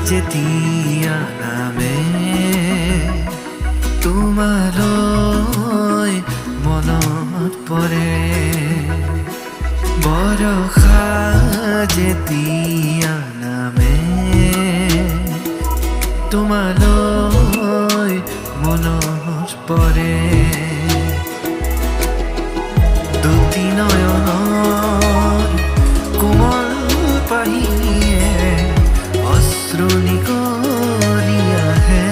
যেতিয়া নামে তোমালৈ মনত পৰে বৰষা যেতিয়া নামে তোমালৈ মনত পৰে দুটি নয়নৰ কোমল পাহিয়ে অশ্ৰু নিগৰি আহে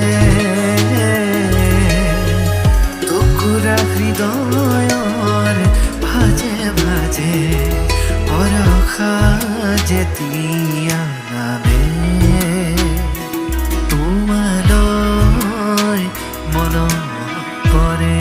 টুকুৰা হৃদয়ৰ ভাজে ভাজে বৰষা যেতিয়া নামে তোমালৈ মনত পৰে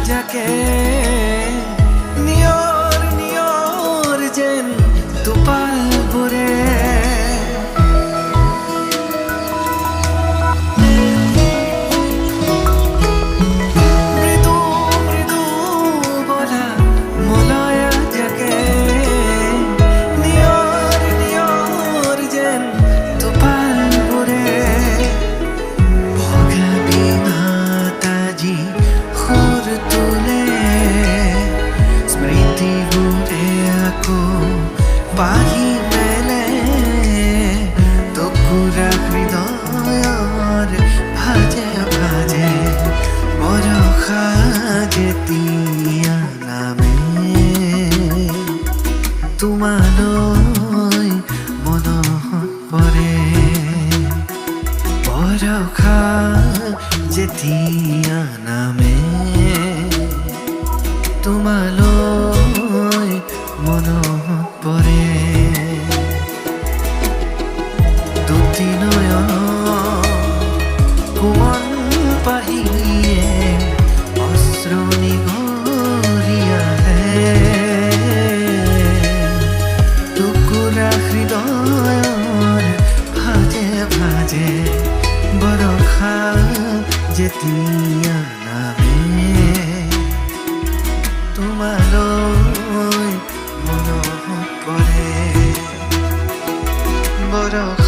যাকে নিয়ৰ নিয়ৰ যেন টোপালবোৰে মৃদু মৃদু বলা মলয়া যাকে নিয়ৰ নিয়ৰ যেন টোপালবোৰে ভগা বিনাতাজি সুৰ তোলে স্মৃতিবোৰে আকৌ পাহি মেলে টুকুৰা হৃদয়ৰ ভাজে ভাজে বৰষা যেতিয়া নামে তোমালৈ মনত পৰে বৰষা যেতিয়া নামে তোমালৈ মনত পৰে দুটি নয়নৰ কোমল পাহিয়ে অশ্ৰু নিগৰি আহে টুকুৰা হৃদয়ৰ ভাজে ভাজে বৰষা যেতিয়া নামে তোমালৈ মনত পৰে বৰষা